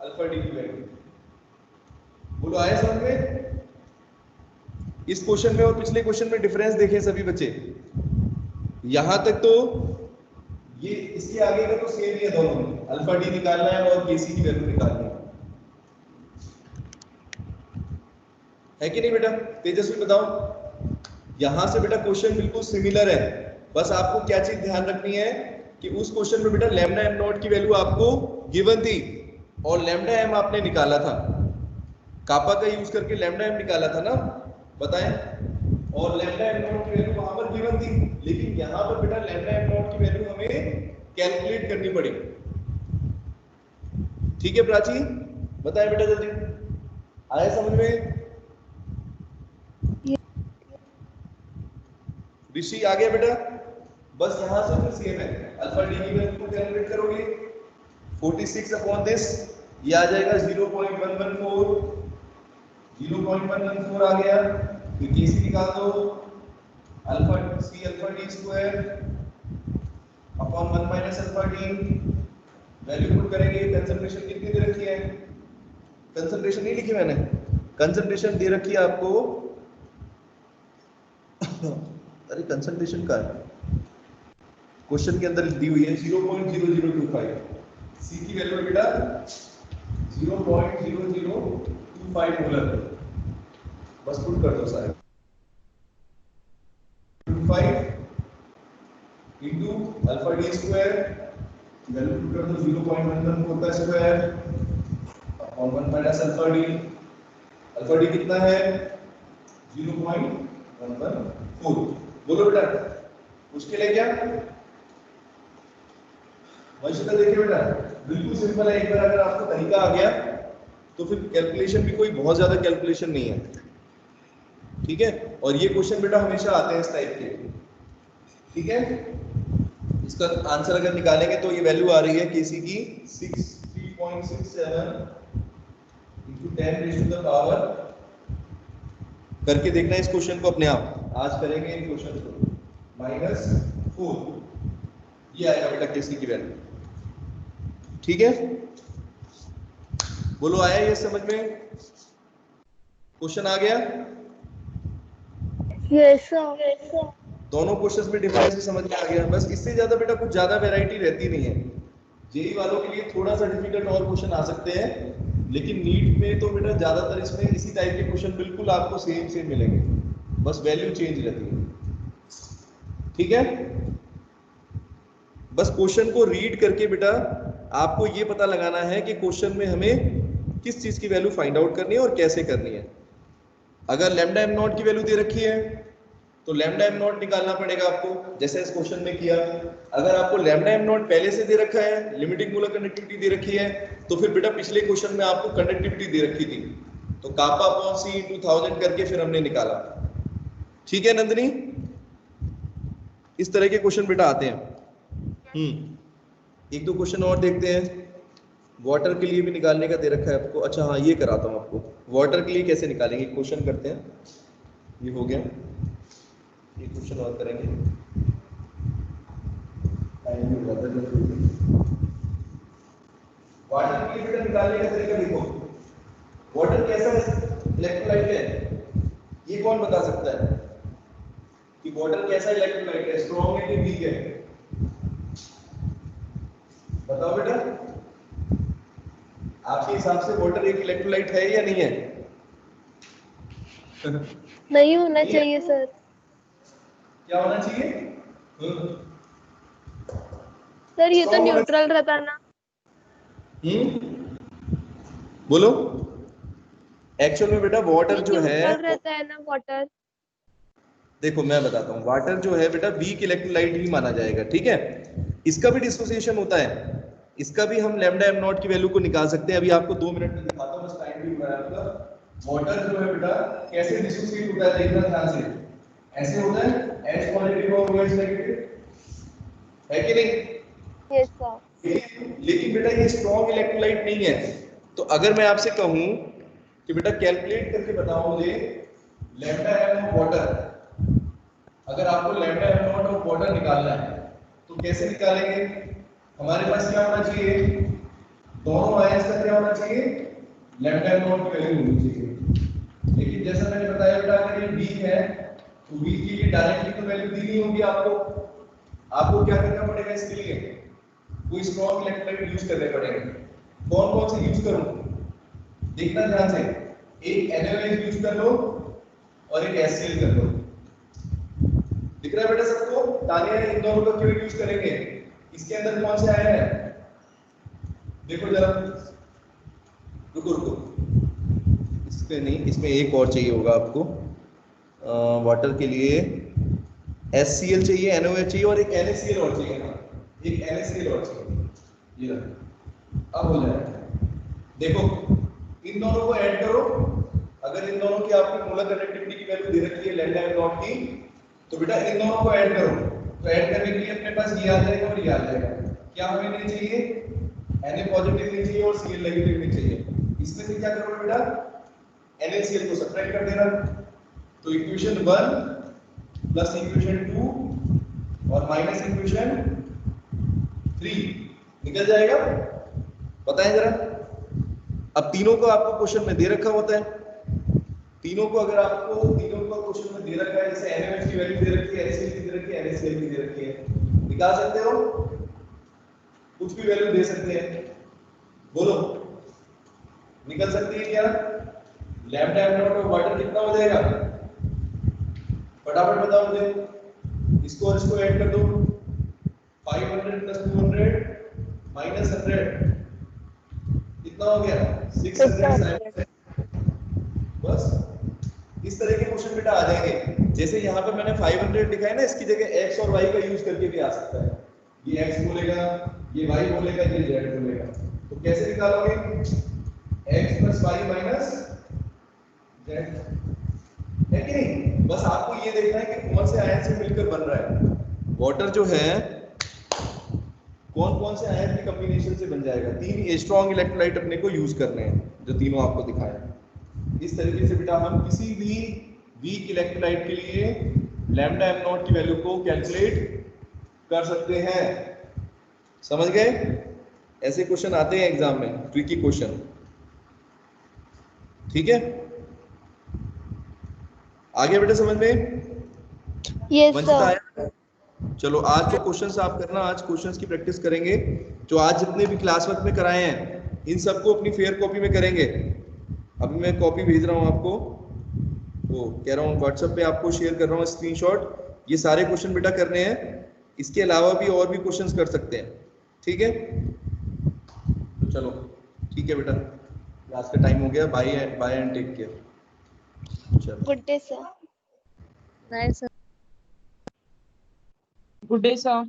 अल्फा डी की वैल्यू? बोलो आए समझ में? इस क्वेश्चन में और पिछले क्वेश्चन में डिफरेंस देखें सभी बच्चे, यहां तक तो ये इसके आगे का तो सेम ही है, दोनों में अल्फा डी निकालना है और केसी की वैल्यू निकालनी है कि नहीं बेटा? तेजस्वी बताओ, यहां से बेटा क्वेश्चन बिल्कुल सिमिलर है, बस आपको क्या चीज ध्यान रखनी है कि उस क्वेश्चन में बेटा लैम्डा एम नॉट की वैल्यू आपको गिवन थी और लैम्डा एम आपने निकाला था, कापा का यूज करके लैम्डा एम निकाला था ना, बताएं, और लैम्डा एम नॉट की वैल्यू वहां पर गिवन थी, लेकिन यहां पर बेटा लैम्डा एम नॉट की वैल्यू हमें कैलकुलेट करनी पड़ेगी। ठीक है प्राची, बताएं बेटा जल्दी, आया समझ में? ऋषि आ गया बेटा? बस यहां से फिर सेम है, अल्फा डी की वैल्यू को कैलकुलेट करोगे 46 अपॉन दिस, ये आ जाएगा 0.114 आ गया, फिर केसी निकाल दो alpha C alpha D square upon 1 minus alpha D, value put करेंगे, कंसंट्रेशन कितनी दे रखी है? कंसंट्रेशन नहीं लिखी मैंने, कंसंट्रेशन दे रखी है आपको अरे कंसंट्रेशन का क्वेश्चन के अंदर दी हुई है 0.0025, सी की वैल्यू बेटा 0.0025 मोलर, बस पुट कर दो सारे 25 into alpha D square, value put कर दो 0.114 square upon 1 minus alpha D कितना है 0.114। बोलो बेटा मुश्किल है क्या? वंशिता देखिए बेटा बिल्कुल सिंपल है, एक बार अगर आपको तरीका आ गया तो फिर कैलकुलेशन भी कोई बहुत ज्यादा कैलकुलेशन नहीं है। ठीक है, और ये क्वेश्चन बेटा हमेशा आते हैं इस टाइप के। ठीक है, इसका आंसर अगर निकालेंगे तो ये वैल्यू आ रही है केसी की 3.67 into 10⁻⁴ करके देखना इस क्वेश्चन को अपने आप, आज करेंगे इन क्वेश्चन को -4, ये आएगा बेटा केसी की वैल्यू। ठीक है, बोलो आया ये समझ में? क्वेश्चन आ गया? Yes sir. दोनों क्वेश्चंस में डिफरेंस समझ में आ गया, बस इससे ज्यादा बेटा कुछ ज्यादा वैरायटी रहती नहीं है। जेई वालों के लिए थोड़ा सा डिफिकल्ट और क्वेश्चन आ सकते हैं, लेकिन नीट में तो बेटा ज्यादातर इसमें इसी टाइप के क्वेश्चन बिल्कुल आपको सेम मिलेंगे, बस वैल्यू चेंज रहती है। ठीक है, बस क्वेश्चन को रीड करके बेटा आपको ये पता लगाना है कि क्वेश्चन में हमें किस चीज की वैल्यू फाइंड आउट करनी है और कैसे करनी है। अगर लैम्डा एम नॉट की वैल्यू दे रखी है तो लैम्डा एम नॉट निकालना पड़ेगा आपको, जैसे इस क्वेश्चन में किया। अगर आपको लैम्डा एम नॉट पहले से दे रखा है, लिमिटिंग मोलर कंडक्टिविटी दे रखी है, तो फिर बेटा पिछले क्वेश्चन में आपको कंडक्टिविटी दे रखी थी, तो कापा अपॉन सी इंटू 1000 करके फिर हमने निकाला। ठीक है नंदिनी, इस तरह के क्वेश्चन बेटा आते हैं। एक दो क्वेश्चन और देखते हैं। वाटर के लिए भी निकालने का दे रखा है आपको। अच्छा हाँ, ये कराता हूँ आपको। वाटर के लिए कैसे निकालेंगे, क्वेश्चन करते हैं। ये हो गया, ये क्वेश्चन और करेंगे। वाटर के लिए बेटा निकालने का तरीका देखो। वाटर कैसा इलेक्ट्रोलाइट है, ये कौन बता सकता है कि वाटर कैसा इलेक्ट्रोलाइट है, स्ट्रॉन्ग है कि वीक है? बताओ बेटा, आपके हिसाब से वाटर एक इलेक्ट्रोलाइट है या नहीं है? नहीं होना चाहिए सर। क्या होना चाहिए? सर ये तो Strong होना न्यूट्रल रहता ना। बोलो। एक्चुअल में बेटा वाटर जो है, न्यूट्रल रहता है ना वाटर। देखो मैं बताता हूँ, वाटर जो है बेटा वीक इलेक्ट्रोलाइट ही माना जाएगा, ठीक है। इसका भी डिसोसिएशन होता है, इसका भी हम लैम्डा एम नॉट की वैल्यू को निकाल सकते हैं। अभी आपको 2 मिनट में दिखाता हूँ, बस टाइम भी हो रहा है आपका। वाटर जो है बेटा कैसे डिसोसिएट होता है, देखना ध्यान से। ऐसे होता है, H पॉजिटिव और OH नेगेटिव, है कि नहीं? Yes sir. लेकिन बेटा ये स्ट्रॉन्ग इलेक्ट्रोलाइट नहीं है। तो अगर मैं आपसे कहूं कि बेटा कैलकुलेट करके बताओ मुझे लैम्डा एम ऑफ वाटर, अगर आपको lambda M not of water निकालना है तो कैसे निकालेंगे? हमारे पास क्या होना चाहिए, दोनों आयंस का क्या होना चाहिए, लैम्डा एम नॉट की वैल्यू होनी चाहिए। लेकिन जैसा मैंने बताया बेटा, अगर ये वीक है तो वीक की लिए डायरेक्टली तो वैल्यू दी नहीं होगी आपको। आपको क्या करना पड़ेगा इसके लिए, कोई स्ट्रॉन्ग इलेक्ट्रोलाइट यूज करने पड़ेंगे। कौन कौन से यूज करूं, देखना ध्यान से। एक NaOH यूज कर लो और एक HCl कर लो। दिख रहा है बेटा सबको? तानिया इन दोनों का क्यों यूज करेंगे? इसके अंदर कौन से आयन है, देखो जरा, रुको रुको, इसमें नहीं, इसमें एक और चाहिए होगा आपको। वाटर के लिए HCl चाहिए, NaOH चाहिए और एक NaCl और चाहिए ना, एक NaCl और चाहिए। ये अब हो जाएगा। देखो इन दोनों को ऐड करो। अगर इन दोनों की आपकी मोलर कंडक्टिविटी की वैल्यू दे रखी है लैम्डा एम नॉट की, तो बेटा इन दोनों को ऐड करो। तो ऐड करने के लिए अपने पास ये आ जाएगा और ये आ जाएगा। क्या हमें नहीं चाहिए, Na पॉजिटिव नहीं चाहिए और Cl नेगेटिव नहीं चाहिए। इसमें से क्या करोगे बेटा, NaCl को सब्ट्रैक्ट कर देना। तो इक्वेशन 1 प्लस इक्वेशन 2 और माइनस इक्वेशन 3 निकल जाएगा। बताएं जरा। अब तीनों को आपको क्वेश्चन में दे रखा होता है, तीनों को अगर आपको तीनों को क्वेश्चन में दे रखा है, जैसे NaOH की वैल्यू दे रखी है, HCl की दे रखी है, NaCl की दे रखी है, निकाल सकते हो? कुछ भी वैल्यू दे सकते हैं, बोलो निकल सकती है क्या? Lambda M not of water कितना हो जाएगा, फटाफट बताओ मुझे। इसको और इसको ऐड कर दो, 500 प्लस 200 माइनस 100 कितना हो गया, 600। बस इस तरह के क्वेश्चन बेटा आ जाएंगे। जैसे यहाँ पर मैंने 500 लिखा है ना, इसकी जगह x और y का यूज करके भी आ सकता है। ये x बोलेगा, ये y बोलेगा, ये z बोलेगा। तो कैसे निकालोगे, x plus y minus z, है कि नहीं? बस आपको ये देखना है कि कौन से आयन से मिलकर बन रहा है वाटर जो है, कौन कौन से आयन के कॉम्बिनेशन से बन जाएगा। 3 स्ट्रॉन्ग इलेक्ट्रोलाइट अपने को यूज करने हैं, जो तीनों आपको दिखाए। इस तरीके से बेटा हम किसी भी वीक इलेक्ट्रोलाइट के लिए लैम्डा एम नॉट की वैल्यू को कैलकुलेट कर सकते हैं। समझ गए? ऐसे क्वेश्चन आते हैं एग्जाम में, ट्रिकी क्वेश्चन, ठीक है? आगे बेटा समझ में? Yes Vanchita sir. आया? चलो आज जो क्वेश्चंस आप करना, आज क्वेश्चंस की प्रैक्टिस करेंगे। जो आज जितने भी क्लास वर्क में कराए हैं, इन सबको अपनी फेयर कॉपी में करेंगे। अभी मैं कॉपी भेज रहा हूँ आपको, वो कह रहा हूँ व्हाट्सएप पे आपको शेयर कर रहा हूँ स्क्रीनशॉट। ये सारे क्वेश्चन बेटा करने हैं, इसके अलावा भी और भी क्वेश्चंस कर सकते हैं, ठीक है? तो चलो ठीक है बेटा, क्लास का टाइम हो गया। Bye bye and take care. चलो good day sir. Nice. Good day, sir.